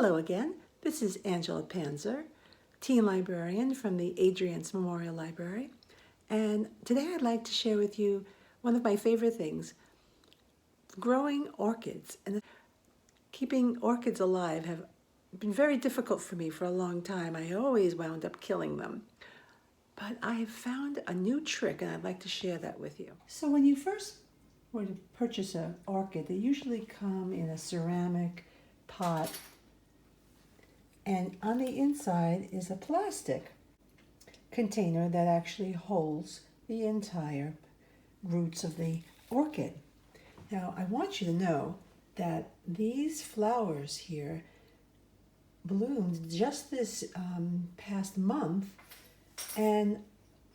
Hello again, this is Angela Panzer, teen librarian from the Adrian's Memorial Library, and today I'd like to share with you one of my favorite things, growing orchids. And keeping orchids alive have been very difficult for me for a long time. I always wound up killing them. But I have found a new trick and I'd like to share that with you. So when you first were to purchase an orchid, they usually come in a ceramic pot, and on the inside is a plastic container that actually holds the entire roots of the orchid. Now, I want you to know that these flowers here bloomed just this past month, and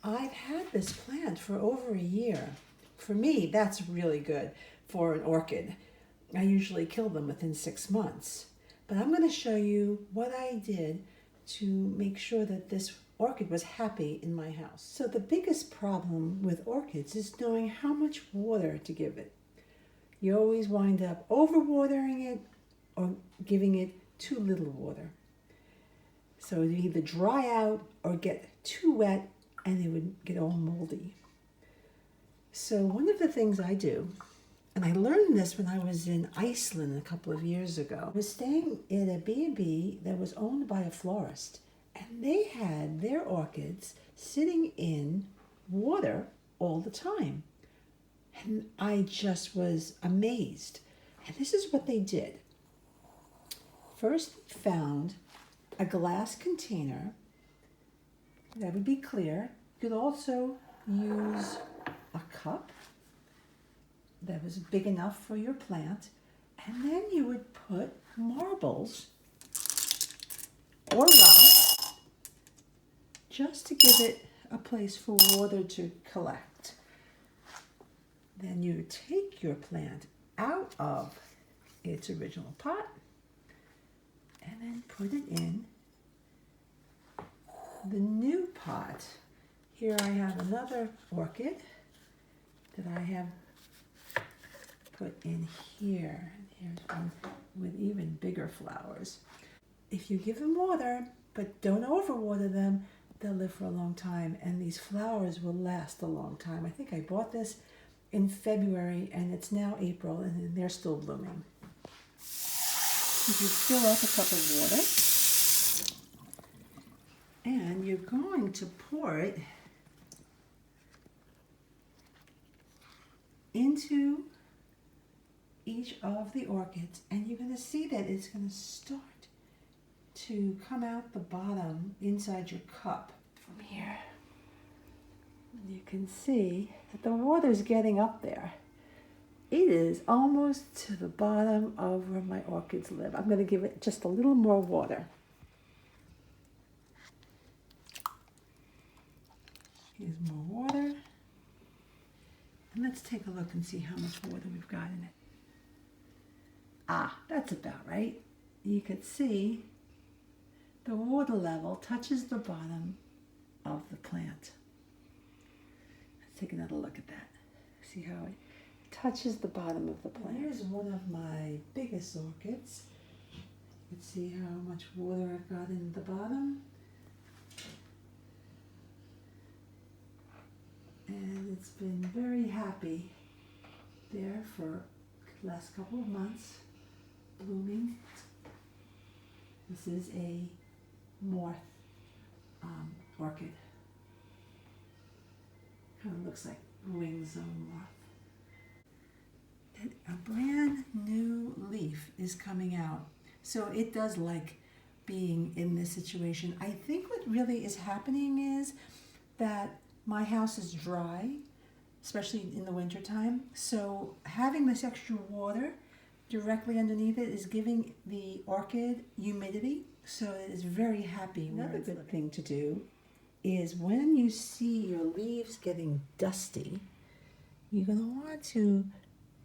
I've had this plant for over a year. For me, that's really good for an orchid. I usually kill them within 6 months. But I'm going to show you what I did to make sure that this orchid was happy in my house. So the biggest problem with orchids is knowing how much water to give it. You always wind up overwatering it or giving it too little water. So it would either dry out or get too wet and it would get all moldy. So one of the things I do, and I learned this when I was in Iceland a couple of years ago. I was staying in a B&B that was owned by a florist, and they had their orchids sitting in water all the time. And I just was amazed. And this is what they did. First, they found a glass container that would be clear. You could also use a cup that was big enough for your plant, and then you would put marbles or rocks just to give it a place for water to collect. Then you take your plant out of its original pot and then put it in the new pot. Here I have another orchid that I have put in here. Here's one with even bigger flowers. If you give them water, but don't overwater them, they'll live for a long time, and these flowers will last a long time. I think I bought this in February, and it's now April, and they're still blooming. You fill up a cup of water, and you're going to pour it into each of the orchids, and you're going to see that it's going to start to come out the bottom inside your cup from here. You can see that the water's getting up there. It is almost to the bottom of where my orchids live. I'm going to give it just a little more water. Here's more water. And let's take a look and see how much water we've got in it. That's about right. You could see the water level touches the bottom of the plant. Let's take another look at that. See how it touches the bottom of the plant. Here's one of my biggest orchids. You can see how much water I've got in the bottom. And it's been very happy there for the last couple of months, blooming. This is a moth orchid. Kind of looks like wings of a moth. And a brand new leaf is coming out. So it does like being in this situation. I think what really is happening is that my house is dry, especially in the wintertime. So having this extra water directly underneath it is giving the orchid humidity, so it is very happy. Another good thing to do is when you see your leaves getting dusty, you're going to want to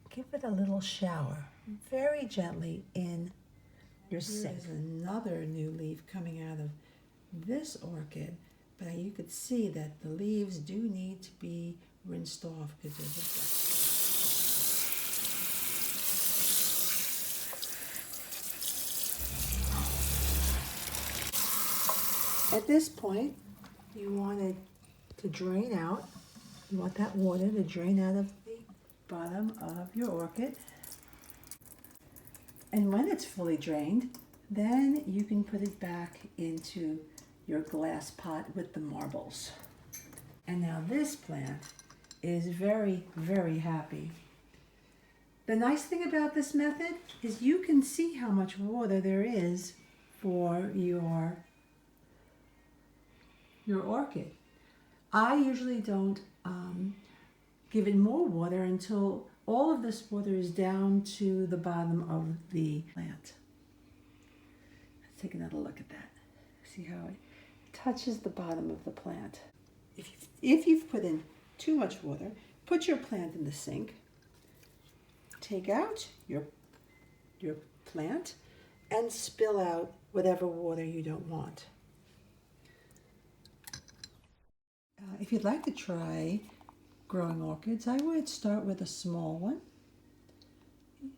give it a little shower very gently in your sink. There's another new leaf coming out of this orchid, but you could see that the leaves do need to be rinsed off because they're dusty. At this point, you want it to drain out. You want that water to drain out of the bottom of your orchid. And when it's fully drained, then you can put it back into your glass pot with the marbles. And now this plant is very, very happy. The nice thing about this method is you can see how much water there is for your orchid. I usually don't give it more water until all of this water is down to the bottom of the plant. Let's take another look at that. See how it touches the bottom of the plant. If you've put in too much water, put your plant in the sink, take out your plant, and spill out whatever water you don't want. If you'd like to try growing orchids, I would start with a small one.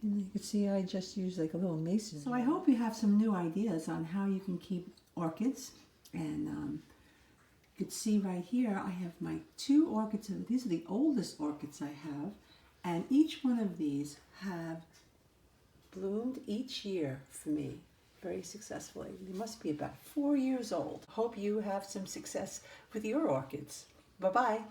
And you can see I just used like a little mason. So I hope you have some new ideas on how you can keep orchids. And you can see right here I have my 2 orchids. These are the oldest orchids I have. And each one of these have bloomed each year for me very successfully. They must be about 4 years old. Hope you have some success with your orchids. Bye-bye.